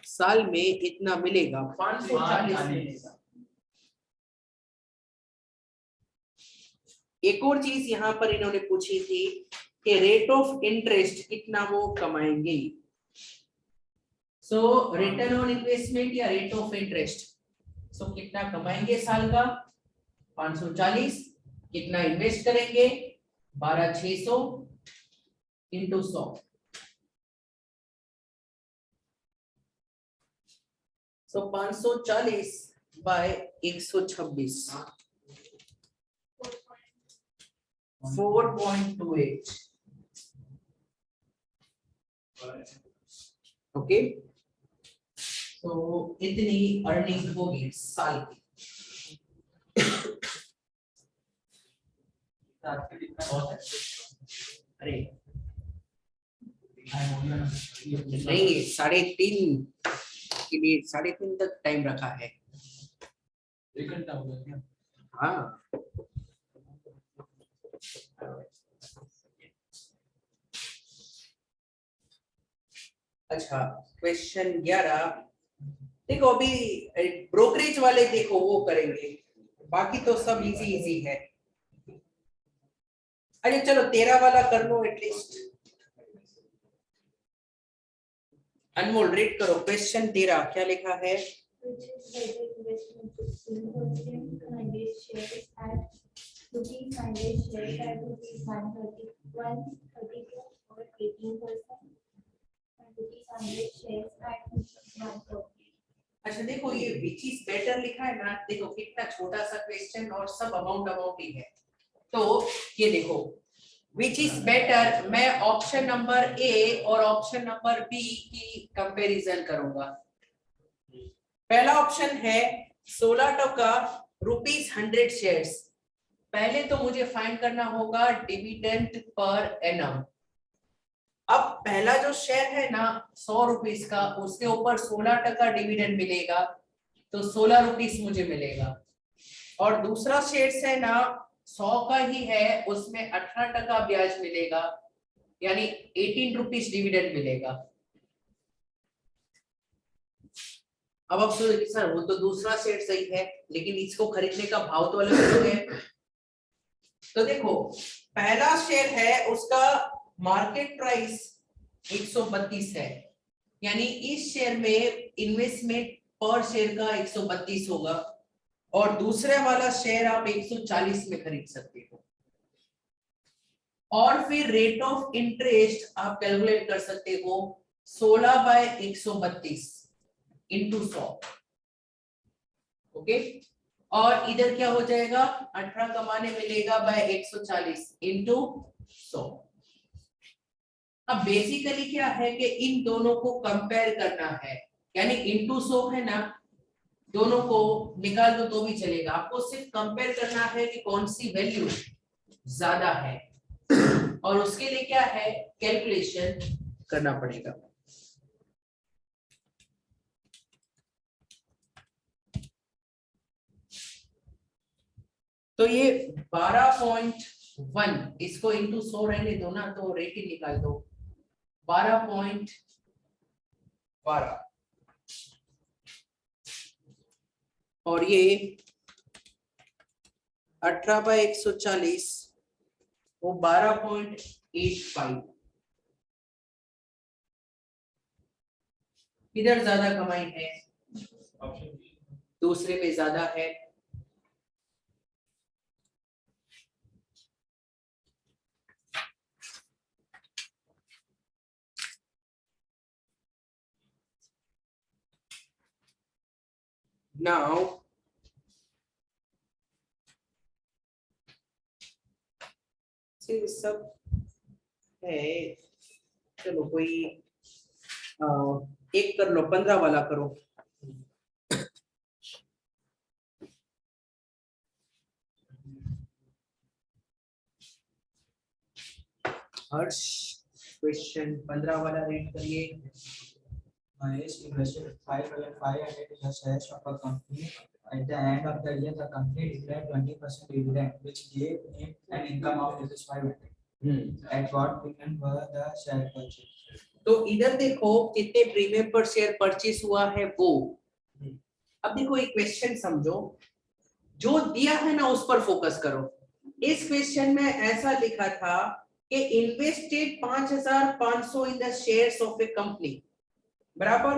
साल में इतना मिलेगा 540 मिलेगा। एक और चीज यहाँ पर इन्होंने पूछी थी कि रेट ऑफ इंटरेस्ट कितना वो कमाएंगे, सो रिटर्न ऑन इन्वेस्टमेंट या रेट ऑफ इंटरेस्ट, सो कितना कमाएंगे साल का 540, कितना इन्वेस्ट करेंगे 12,600 इंटू 100, सो 540 बाय 126 4.28। ओके तो इतनी अर्निंग होगी साल की। अरे नहीं 3.5 के लिए 3.5 तक टाइम रखा है। 1 घंटा हो गया क्या? हाँ अच्छा क्वेश्चन 11 देखो, अभी ब्रोकरेज वाले देखो वो करेंगे, बाकी तो सब इजी इजी है। अरे चलो 13 वाला कर लो एटलीस्ट। अनमोल रीड करो क्वेश्चन 13 क्या लिखा है। rupees 100 shares at rupees 132 or 18%. And rupees 100 shares at rupees 140. अच्छा देखो ये विच इज बेटर लिखा है ना, देखो कितना छोटा सा क्वेश्चन और सब अमाउंट अमाउंट ही है। तो ये देखो विच इज बेटर, मैं ऑप्शन नंबर ए और ऑप्शन नंबर बी की कंपैरिजन करूंगा। पहला ऑप्शन है 16% रुपीस 100 शेयर्स। पहले तो मुझे फाइंड करना होगा डिविडेंड पर एनम। अब पहला जो शेयर है ना 100 रुपीस का, उसके ऊपर 16% डिविडेंड मिलेगा, तो 16 रुपीस मुझे मिलेगा। और दूसरा शेयर है ना 100 का ही है, उसमें 18% ब्याज मिलेगा, यानी 18 रुपीस डिविडेंड मिलेगा। अब आप सोचोगे सर वो तो दूसरा शेयर सही है, लेकिन इसको खरीदने का भाव तो अलग है। तो देखो पहला शेयर है उसका मार्केट प्राइस 132 है, यानी इस शेयर में इन्वेस्टमेंट पर शेयर का 132 होगा, और दूसरे वाला शेयर आप 140 में खरीद सकते हो। और फिर रेट ऑफ इंटरेस्ट आप कैलकुलेट कर सकते हो 16/132 इंटू 100। ओके, और इधर क्या हो जाएगा 18 कमाने मिलेगा बाय 140 इंटू 100। अब बेसिकली क्या है कि इन दोनों को कंपेयर करना है, यानी इंटू 100 है ना, दोनों को निकाल दो तो भी चलेगा, आपको सिर्फ कंपेयर करना है कि कौन सी वैल्यू ज्यादा है, और उसके लिए क्या है कैलकुलेशन करना पड़ेगा। तो ये 12.1, इसको इंटू 100 रहने दो ना, तो रेट ही निकाल दो 12.12, और ये 18/140 वो 12.85। किधर ज्यादा कमाई है, ऑप्शन बी। दूसरे में ज्यादा है। Now सब है, चलो कोई एक कर लो, 15 वाला करो। हर्ष क्वेश्चन 15 वाला रीड करिए। Mahesh invested 5,500 in the shares of a company. At the end of the year, the company declared 20% dividend, which gave him an income of rupees 500. At what premium were the share purchased? तो इधर देखो कितने premium पर share purchase हुआ है वो। अब देखो एक क्वेश्चन समझो, जो दिया है ना उस पर फोकस करो। इस क्वेश्चन में ऐसा लिखा था कि invested 5,500 in the shares of a company, बराबर,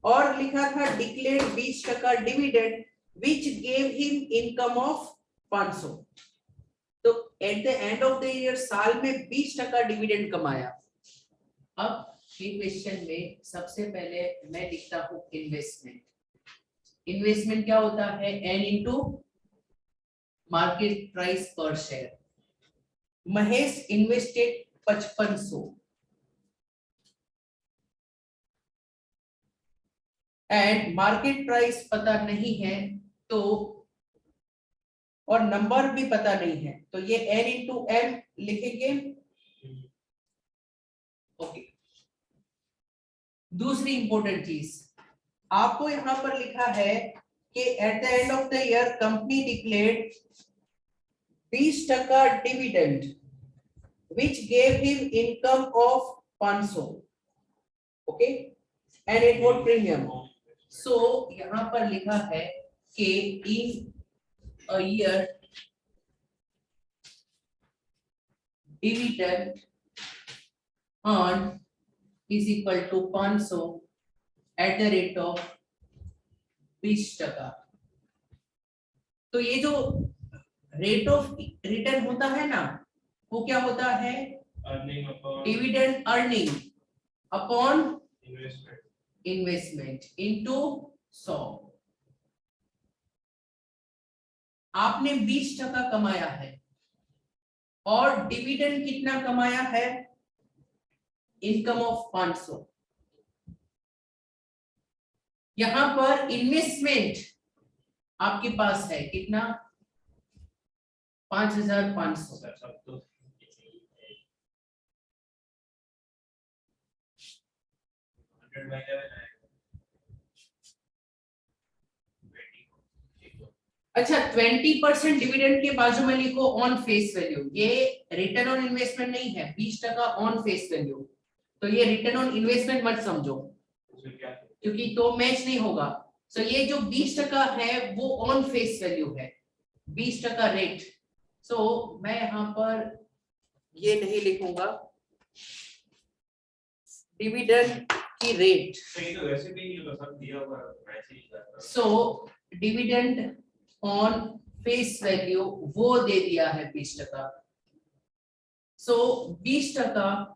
और लिखा था declared 20% dividend which gave him income of 500। तो eight the end of the year साल में 20% डिविडेंड कमाया। अब ये क्वेश्चन में सबसे पहले मैं लिखता हूं इन्वेस्टमेंट। इन्वेस्टमेंट क्या होता है, N into market price per share. Mahesh invested 5500 and market price पता नहीं है, तो और नंबर भी पता नहीं है, तो ये n इंटू m लिखेंगे। ओके, दूसरी इंपॉर्टेंट चीज आपको यहां पर लिखा है कि at the end of the year company declared 20% dividend which gave him income of 500। Okay, and it what premium. So यहां पर लिखा है कि in a year dividend earned is equal to 500 at the rate of 20%। तो ये जो rate of return होता है ना, वो क्या होता है? Earning upon dividend earning upon investment. Investment into 100। आपने 20% कमाया है और डिविडेंड कितना कमाया है? Income of 500। यहां पर इन्वेस्टमेंट आपके पास है कितना? 5500। सर सब तो 100 by 11 आएगा। अच्छा 20% डिविडेंड के बाजू में लिखो ऑन फेस वैल्यू। ये रिटर्न ऑन इन्वेस्टमेंट नहीं है, 20% ऑन फेस वैल्यू। तो ये रिटर्न ऑन इन्वेस्टमेंट मत समझो, उसमें क्या क्योंकि तो मैच नहीं होगा। सो ये जो 20% है वो ऑन फेस वैल्यू है, 20% रेट। सो मैं यहाँ पर ये नहीं लिखूंगा डिविडेंड की रेट। सही तो वैसे भी नहीं होता, सब दिया हुआ है, वैसे ही करता है। So dividend on face value वो दे दिया है 20%। सो 20%,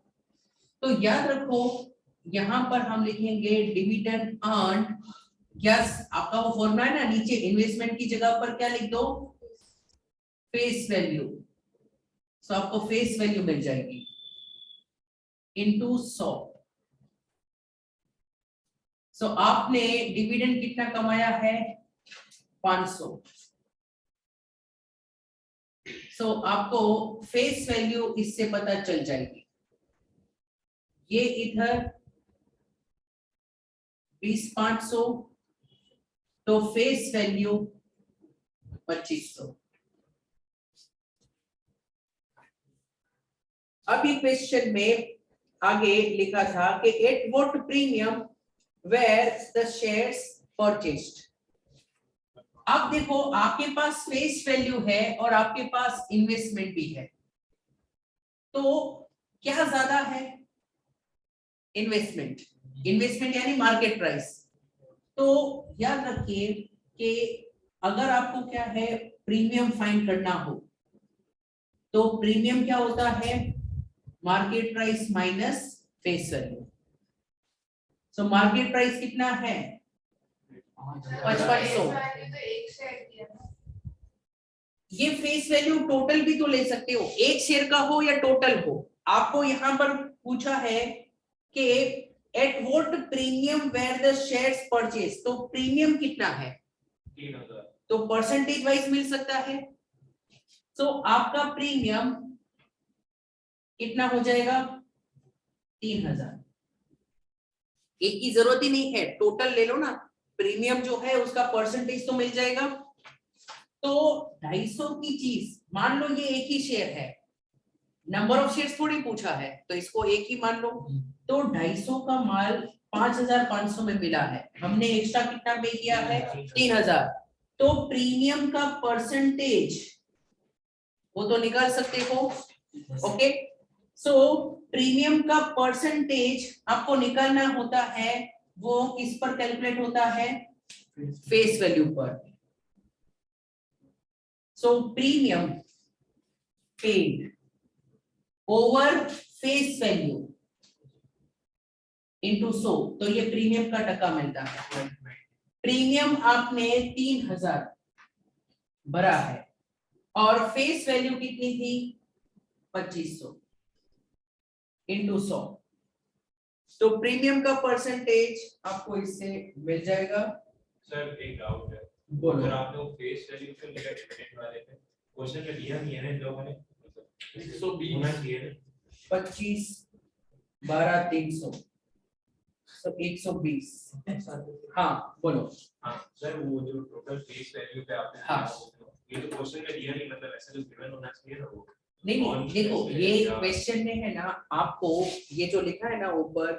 तो याद रखो यहां पर हम लिखेंगे डिविडेंड अर्न। यस, आपका वो फॉर्मूला है ना, नीचे इन्वेस्टमेंट की जगह पर क्या लिख दो? Face value. सो आपको फेस वैल्यू मिल जाएगी इनटू 100। सो आपने डिविडेंड कितना कमाया है? 500। सो आपको फेस वैल्यू इससे पता चल जाएगी। ये इधर 20,500, तो फेस वैल्यू 2500। अभी क्वेश्चन में आगे लिखा था कि at what premium were the shares purchased. अब देखो आपके पास फेस वैल्यू है और आपके पास इन्वेस्टमेंट भी है, तो क्या ज्यादा है? इन्वेस्टमेंट। इन्वेस्टमेंट यानी मार्केट प्राइस। तो याद रखिए कि अगर आपको क्या है प्रीमियम फाइंड करना हो, तो प्रीमियम क्या होता है? Market price minus face value. So market price कितना है? 5500। तो एक शेयर दिया ना। ये फेस वैल्यू टोटल भी तो ले सकते हो, एक शेयर का हो या टोटल हो। आपको यहां पर पूछा है कि at what premium were the shares purchase, तो प्रीमियम कितना है? 3000। तो परसेंटेज वाइज मिल सकता है। सो आपका प्रीमियम कितना हो जाएगा? 3000। एक की जरूरत ही नहीं है, टोटल ले लो ना। प्रीमियम जो है उसका परसेंटेज तो मिल जाएगा। तो 250 की चीज, मान लो ये एक ही शेयर है, नंबर ऑफ शेयर्स थोड़ी पूछा है, तो इसको एक ही मान लो। तो 250 का माल 5500 में मिला है, हमने एक्स्ट्रा कितना पे किया है? 3000। तो प्रीमियम का परसेंटेज वो तो निकाल सकते हो। ओके, सो प्रीमियम का परसेंटेज आपको निकालना होता है, वो किस पर कैलकुलेट होता है? फेस वैल्यू पर। सो premium paid over face value into 100, तो ये प्रीमियम का टका मिलता है। प्रीमियम आपने 3000 भरा है और फेस वैल्यू कितनी थी? 2500 इनटू 100। तो प्रीमियम का परसेंटेज आपको इससे मिल जाएगा। सर एक डाउट है, बोलो। अगर आप लोग फेस वैल्यू क्यों लिया डिविडेंड वाले पे? क्वेश्चन में दिया नहीं है ना इन लोगों ने, 120 होना चाहिए ना। 25 12 300, सब 120। हाँ बोलो। हाँ सर, वो जो टोटल फेस वैल्यू पे आपने हाँ। दिया, ये तो क्वेश्चन में दिया नहीं, मतलब ऐसा तो गिवन होना चाहिए ना वो। नहीं On देखो face ये value, क्वेश्चन में है ना, आपको ये जो लिखा है ना ऊपर,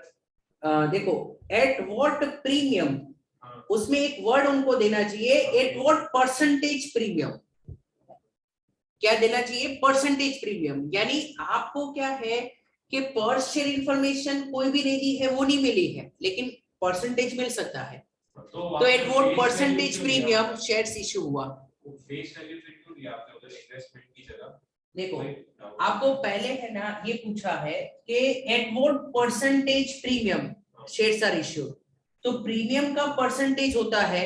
देखो एट व्हाट प्रीमियम, हाँ। उसमें एक वर्ड उनको देना चाहिए, एट व्हाट परसेंटेज प्रीमियम। क्या देना चाहिए? Percentage premium. यानी आपको क्या है कि पर शेयर इंफॉर्मेशन कोई भी नहीं दी है, वो नहीं मिली है, लेकिन परसेंटेज मिल सकता है। तो eight what percentage premium shares issue हुआ। फेस वैल्यू फिर क्यों दिया आपने? इन्वेस्टमेंट की जगह देखो कोई doubt? आपको पहले है ना ये पूछा है कि at what percentage premium shares are issued, तो प्रीमियम का परसेंटेज होता है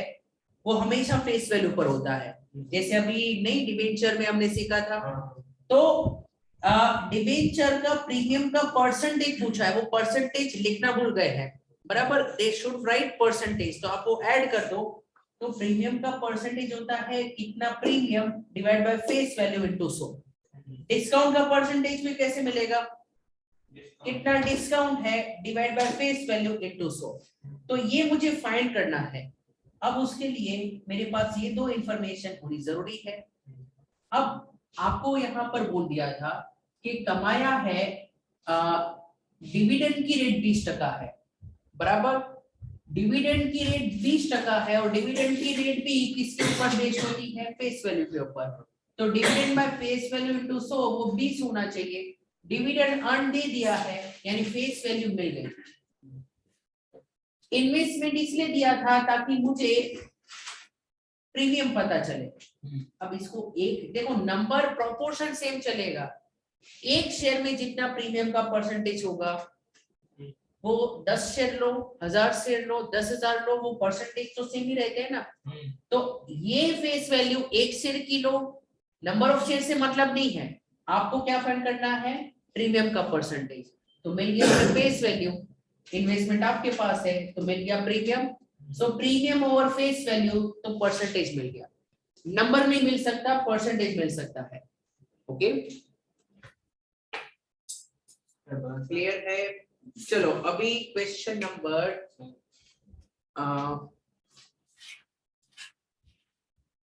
वो हमेशा फेस वैल्यू पर होता है। जैसे अभी नई डिबेंचर में हमने सीखा था, तो डिबेंचर का प्रीमियम का परसेंटेज पूछा है, वो परसेंटेज लिखना भूल गए हैं, बराबर, दे शुड राइट परसेंटेज, तो आप वो ऐड कर दो, तो प्रीमियम का परसेंटेज होता है कितना premium divide by face value into 100। Discount का परसेंटेज भी कैसे मिलेगा, कितना डिस्काउंट है divide by face value into 100, तो ये मुझे फाइंड करना है। अब उसके लिए मेरे पास ये दो इंफॉर्मेशन होनी जरूरी है। अब आपको यहाँ पर बोल दिया था कि कमाया है, डिविडेंड की रेट 20% है, बराबर, डिविडेंड की रेट 20% है और डिविडेंड की रेट भी किसके ऊपर बेस्ड होती है, फेस वैल्यू के ऊपर, तो dividend by face value into 100 वो 20 होना चाहिए। डिविडेंड अर्न दे दिया है यानी फेस वैल्यू मिल गई। इन्वेस्टमेंट इसलिए दिया था ताकि मुझे प्रीमियम पता चले। अब इसको एक देखो, नंबर प्रोपोर्शन सेम चलेगा, एक शेयर में जितना प्रीमियम का परसेंटेज होगा वो 10 शेयर लो, 1000 शेयर लो, 10,000 लो, वो परसेंटेज तो सेम ही रहते हैं ना। तो ये फेस वैल्यू एक शेयर की लो, नंबर ऑफ शेयर से मतलब नहीं है, आपको क्या फाइंड करना है, प्रीमियम का परसेंटेज, तो मिल गया फेस वैल्यू। इन्वेस्टमेंट आपके पास है तो मिल गया प्रीमियम, सो प्रीमियम ओवर फेस वैल्यू, तो परसेंटेज मिल गया। नंबर नहीं मिल सकता, परसेंटेज मिल सकता है। ओके, क्लियर है? चलो अभी क्वेश्चन नंबर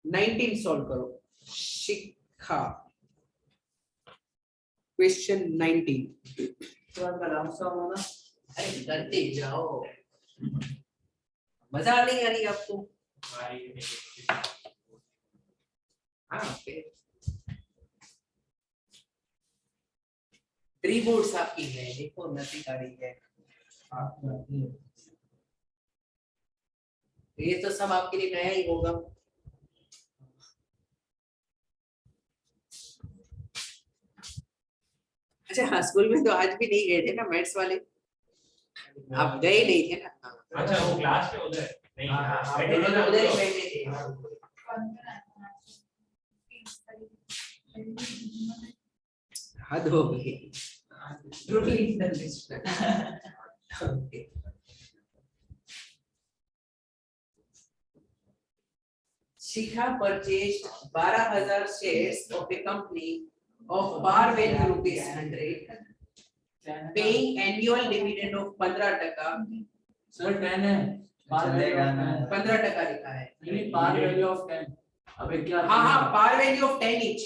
19 सॉल्व करो। शिखा, क्वेश्चन 19। अरे करते जाओ, मजा नहीं आ रही आपको? हाँ, ट्री बोर्ड्स आपकी है, देखो नती आ रही है। ये तो सब आपके लिए नया ही होगा। अच्छा हाँ, स्कूल में तो आज भी नहीं गए थे ना मैथ्स वाले, आप गए नहीं थे ना? अच्छा वो क्लास में उधर नहीं, आप दोनों तो उधर ही बैठे थे। हद हो गई, okay. Shikha purchased 12,000 shares of a company of par value ₹100, paying annual dividend of 15%। Sir 10 है, par value of 10 15% लिखा है। नहीं, par value of 10। अबे क्या, हाँ हाँ, par value of 10 each,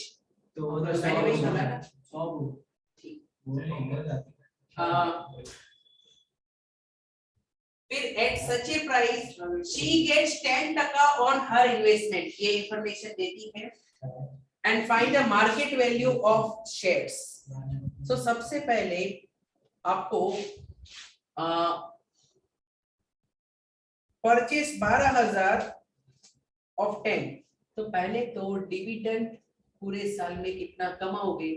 तो मैंने वही बोला ना। 100 ठीक। वो तो हो जाती है। फिर at such a price she gets 10% on her investment, ये इंफॉर्मेशन देती है। And find the market value of shares. So सबसे पहले आपको परचेस 12,000 ऑफ 10, तो पहले तो डिविडेंड पूरे साल में कितना कमाओगे,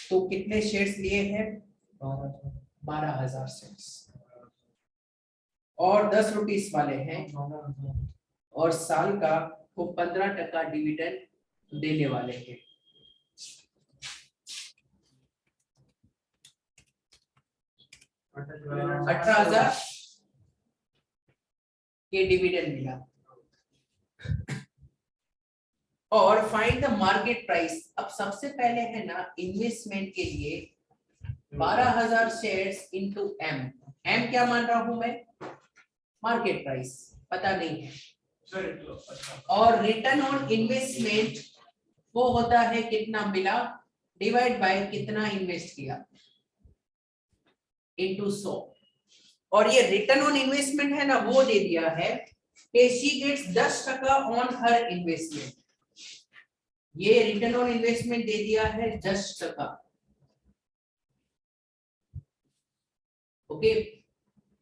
तो कितने शेयर्स लिए हैं, 12,000 शेयर्स, और 10 रुपीस वाले हैं, और साल का वो 15% डिविडेंड देने वाले हैं। 18,000 के डिविडेंड मिला। और फाइंड द मार्केट प्राइस। अब सबसे पहले है ना इन्वेस्टमेंट के लिए 12,000 शेयर्स इनटू एम, एम क्या मान रहा हूं मैं, मार्केट प्राइस पता नहीं है, और रिटर्न ऑन इन्वेस्टमेंट वो होता है कितना मिला डिवाइड बाय कितना इन्वेस्ट किया इनटू 100, और ये रिटर्न ऑन इन्वेस्टमेंट है ना वो दे दिया है कि she gets 10% on her investment, ये रिटर्न ऑन इन्वेस्टमेंट दे दिया है 10%। ओके,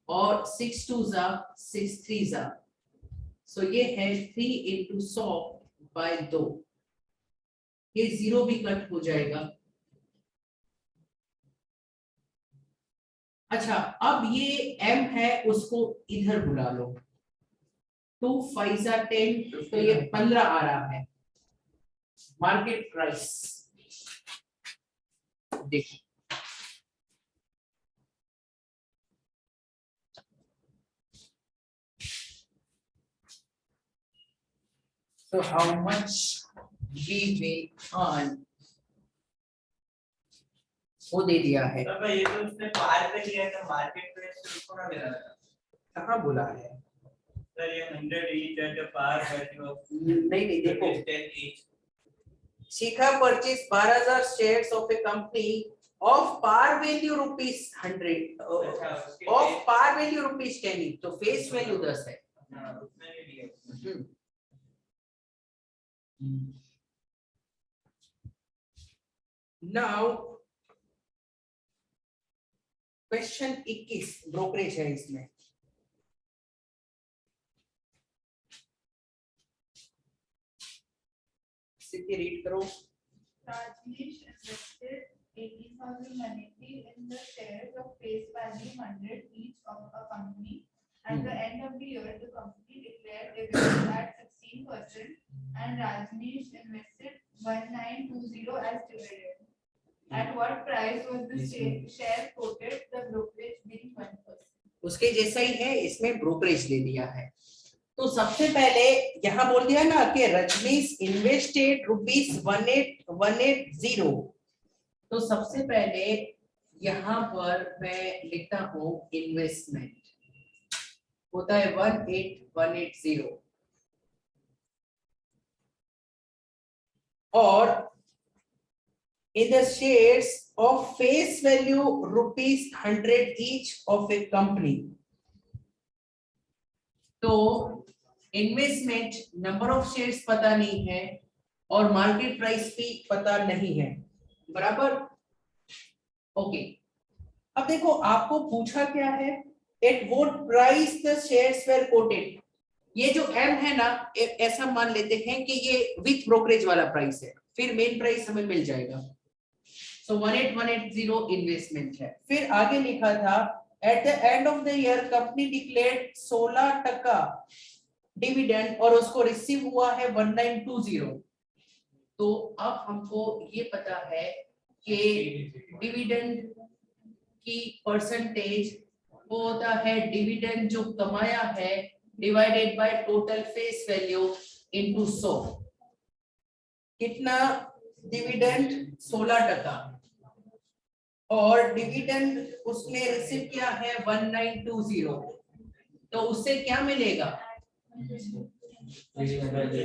और 6 2 जा 6 3 जा, सो ये है 3 into 100 by 2, ये 0 भी कट हो जाएगा। अच्छा, अब ये m है उसको इधर बुला लो, 2 5 10, तो ये 15 आ रहा है मार्केट प्राइस। देखो so how much we will earn, वो दे दिया है। तब ये तो उसने पार पे लिया था, मार्केट प्राइस से उसको ना देना था कहाँ बोला है? सर। ये 100 each at the par value of नहीं देखो, 10 each. Shikha purchase 12,000 shares of a company of par value rupees 100, अच्छा, उसके ऑफ पार वैल्यू रुपीस 10, तो फेस वैल्यू 10 है। हाँ, उसने नहीं लिया। नाउ क्वेश्चन 21 ब्रोकरेज है इसमें। सिद्धि रीड करो। Rajneesh invested 18,000 money in the shares of face value 100 each of a company. At the end of the year, the company declared dividend at 16%, and Rajneesh invested 1920 as dividend. At what price was the share quoted? The brokerage being 1%. उसके जैसा ही है, इसमें brokerage दे दिया है। तो सबसे पहले यहाँ बोल दिया ना कि रजनीश इन्वेस्टेड ₹18,180, तो सबसे पहले यहाँ पर मैं लिखता हूँ इन्वेस्टमेंट होता है 18,180, और in the shares of face value ₹100 each of a company, तो इन्वेस्टमेंट नंबर ऑफ शेयर्स पता नहीं है और मार्केट प्राइस भी पता नहीं है, बराबर। ओके, अब देखो आपको पूछा क्या है, at what price the shares were coated. ये जो एम है ना, ऐसा मान लेते हैं कि ये विथ ब्रोकरेज वाला प्राइस है, फिर मेन प्राइस हमें मिल जाएगा। सो 18,180 इन्वेस्टमेंट है। फिर आगे लिखा था eight the end of the year company declared 16% dividend और उसको रिसीव हुआ है 1920। तो अब हमको ये पता है कि डिविडेंड की परसेंटेज वो होता है डिविडेंड जो कमाया है divided by total face value into 100। कितना डिविडेंड? 16%, और डिविडेंड उसने रिसीव किया है 1920, तो उससे क्या मिलेगा?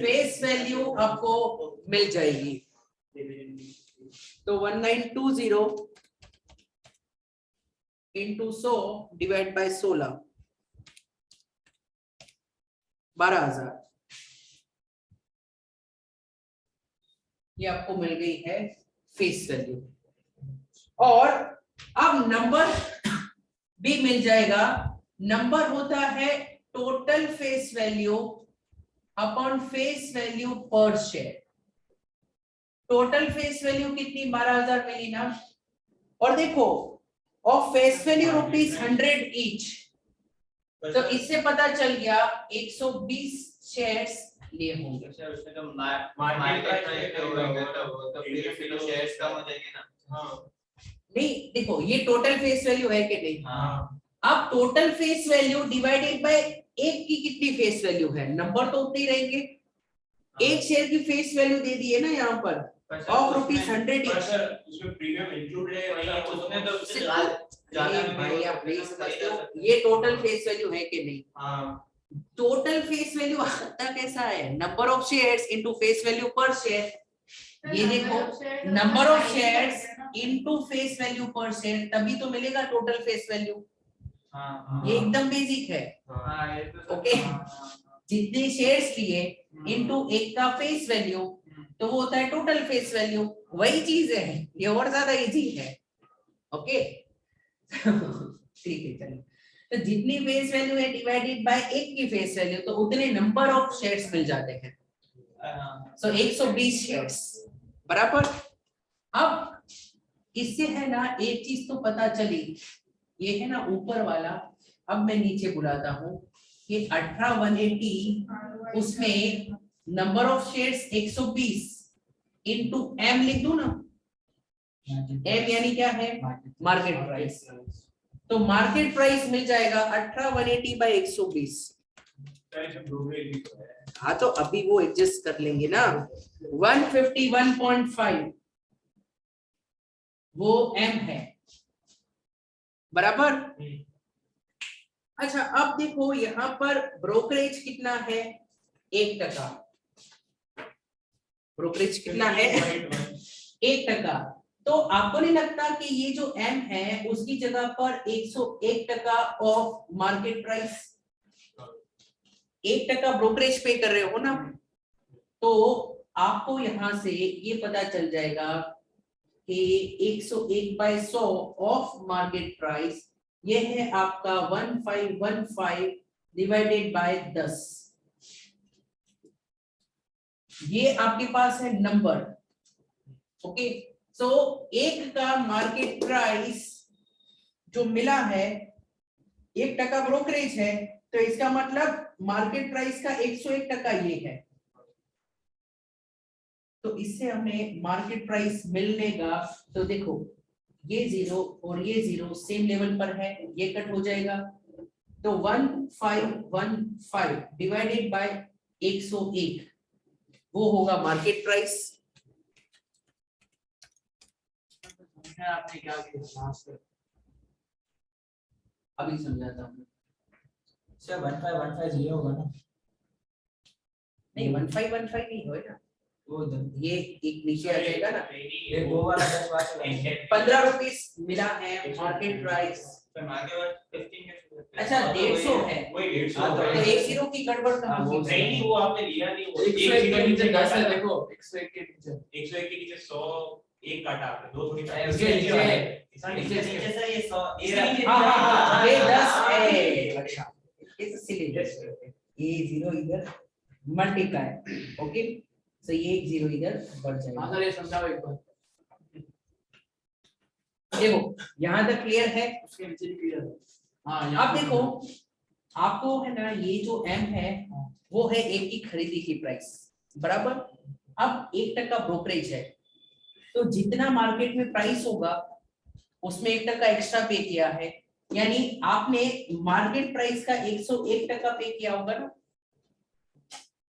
फेस वैल्यू आपको मिल जाएगी। तो 1920 इंटू 100 डिवाइड बाय 16, 12,000, ये आपको मिल गई है फेस वैल्यू। और अब नंबर भी मिल जाएगा। नंबर होता है total face value upon face value पर शेयर। टोटल फेस वैल्यू कितनी? 12,000 मिली ना। और देखो ऑफ फेस वैल्यू ₹100 ईच, तो इससे पता चल गया 120 शेयर्स लिए होंगे। अच्छा, उसमें तो मार्केट प्राइस पे होगा तो फिर तो शेयर्स कम हो जाएंगे ना। हाँ, नहीं देखो ये टोटल फेस वैल्यू है कि नहीं? हाँ। अब total face value divided by एक की कितनी फेस वैल्यू है, नंबर तो उतने ही रहेंगे। एक शेयर की फेस वैल्यू दे दी है ना यहाँ पर ऑफ ₹100 ईच। उसमें प्रीमियम इंक्लूड है, उसमें तो उससे ज्यादा भाई आप नहीं समझते हो, ये टोटल फेस वैल्यू है कि नहीं? हाँ, टोटल फेस वैल्यू आता कैसा है? Number of shares into face value पर शेयर। ये देखो number of shares into face value पर शेयर, तभी तो मिलेगा टोटल फेस वैल्यू। ये एकदम बेसिक है। हाँ, ये तो ओके, जितने शेयर्स लिए इनटू एक का फेस वैल्यू, तो वो होता है टोटल फेस वैल्यू। वही चीज है, ये और ज्यादा इजी है। ओके ठीक है, चलो। तो जितनी फेस वैल्यू है डिवाइडेड बाय एक की फेस वैल्यू, तो उतने नंबर ऑफ शेयर्स मिल जाते हैं। सो 120 शेयर्स बराबर। अब इससे है ना एक चीज तो पता चली, ये है ना ऊपर वाला। अब मैं नीचे बुलाता हूँ कि 18,180 उसमें number of shares 120 into M लिख दूं ना, एम यानी क्या है मार्केट प्राइस। तो मार्केट प्राइस मिल जाएगा 18,180 बाई 120। हाँ तो अभी वो एडजस्ट कर लेंगे ना। 151.5 वो एम है, बराबर। अच्छा अब देखो यहाँ पर ब्रोकरेज कितना है, 1%। ब्रोकरेज कितना है 1%। तो आपको नहीं लगता कि ये जो एम है उसकी जगह पर 101% of market price, 1% brokerage pay कर रहे हो ना। तो आपको यहां से ये पता चल जाएगा कि 101/100 ऑफ मार्केट प्राइस ये है आपका 1515 डिवाइडेड बाय 10। ये आपके पास है नंबर। ओके, सो एक का मार्केट प्राइस जो मिला है 1% ब्रोकरेज है, तो इसका मतलब मार्केट प्राइस का 101% ये है। तो इससे हमें मार्केट प्राइस मिलने का, तो देखो ये 0 और ये 0 सेम लेवल पर है, ये कट हो जाएगा। तो 1515 डिवाइडेड बाय 101 वो होगा मार्केट प्राइस। आपने क्या किया अभी समझाता हूँ। सर 15150 होगा ना? नहीं 1515 नहीं होगा, वो इधर ये एक नीचे आ जाएगा ना। ये दो वाला 10 बार चला 15 रुपीस मिला है मार्केट प्राइस। अच्छा 150 है, वही 150 हाँ, तो है। 10 की गड़बड़ कहाँ वो की? नहीं वो आपने लिया नहीं, वो 101 के नीचे 10 है, काटा। देखो 101 के नीचे 101 के नीचे 100 एक काटा आपने, दो थोड़ी काटा। इसके नीचे वाला है। है। नीचे से ये 100 हाँ, ये 10 है। अच्छा ये सिली ये 0 इधर मल्टीप्लाई। ओके, सो ये 1 0 इधर बढ़ जाएगा। हाँ सर ये समझाओ एक बार। देखो यहाँ तक क्लियर है। उसके नीचे भी क्लियर है। हाँ अब यहाँ पे देखो आपको है ना ये जो एम है वो है एक की खरीदी की प्राइस, बराबर। अब 1% ब्रोकरेज है, तो जितना मार्केट में प्राइस होगा उसमें 1% एक्स्ट्रा पे किया है, यानी आपने मार्केट प्राइस का 101% पे किया होगा ना,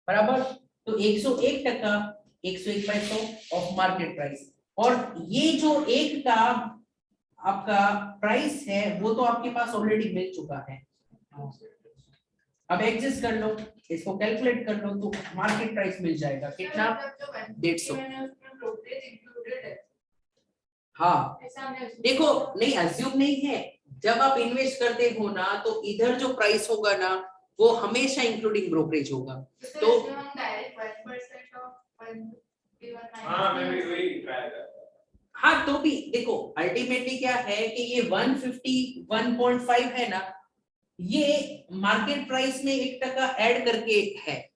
बराबर। तो 101% 101 ऑफ मार्केट प्राइस। और ये जो एक का आपका प्राइस है वो तो आपके पास ऑलरेडी मिल चुका है। अब एडजस्ट कर लो, इसको कैलकुलेट कर लो, तो मार्केट प्राइस मिल जाएगा कितना 150। हाँ देखो नहीं अज्यूम नहीं है, जब आप इन्वेस्ट करते हो ना तो इधर जो प्राइस होगा ना वो हमेशा इंक्लूडिंग ब्रोकरेज होगा। तो हम डायरेक्ट 1% ऑफ 1 हाँ मैं भी वही ट्राई कर रहा हूँ। हाँ तो भी देखो अल्टीमेटली क्या है कि ये 151.5 है ना, ये मार्केट प्राइस में 1% ऐड करके है।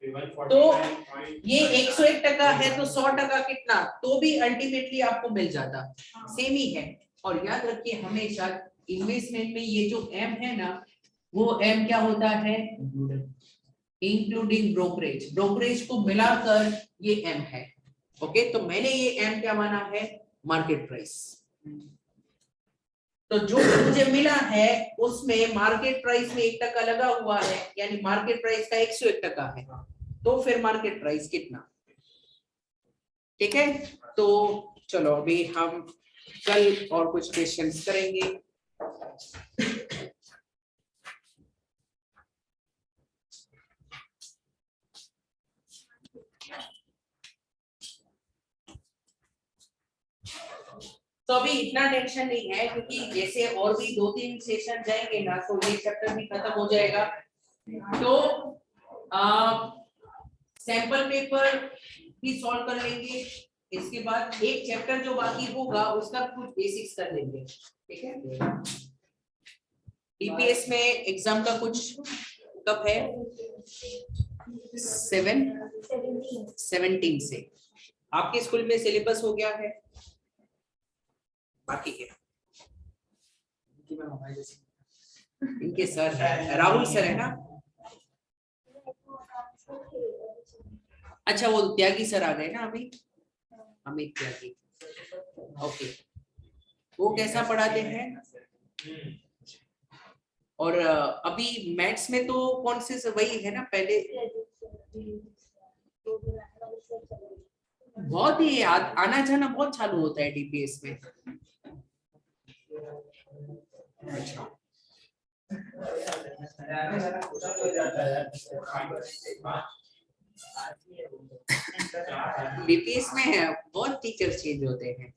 तो ये 101% है तो 100% कितना, तो भी अल्टीमेटली आपको मिल जाता, सेम ही है। और याद रखिए हमेशा इन्वेस्टमेंट में ये जो एम है ना वो एम क्या होता है, इंक्लूडिंग ब्रोकरेज। ब्रोकरेज को मिलाकर ये एम है। ओके, तो मैंने ये एम क्या माना है, मार्केट प्राइस। तो जो मुझे मिला है उसमें मार्केट प्राइस में 1% लगा हुआ है, यानी मार्केट प्राइस का 101% है, तो फिर मार्केट प्राइस कितना। ठीक है, तो चलो अभी हम कल और कुछ क्वेश्चंस करेंगे। तो अभी इतना टेंशन नहीं है, क्योंकि जैसे और भी 2-3 सेशन जाएंगे ना तो ये चैप्टर भी खत्म हो जाएगा। तो सैंपल पेपर भी सॉल्व कर लेंगे, इसके बाद एक चैप्टर जो बाकी होगा उसका कुछ बेसिक्स कर लेंगे। ठीक है, डीपीएस में एग्जाम का कुछ कब है, 17 से आपके स्कूल में सिलेबस हो गया है? बाकी है इनके सर है, राहुल सर है ना? अच्छा वो त्यागी सर आ गए ना अभी, अमित त्यागी। ओके, वो कैसा पढ़ाते हैं? और अभी मैथ्स में तो कौन से से वही है ना पहले? बहुत ही आना जाना बहुत चालू होता है डीपीएस में। अच्छा डीपीएस में बहुत टीचर चेंज होते हैं।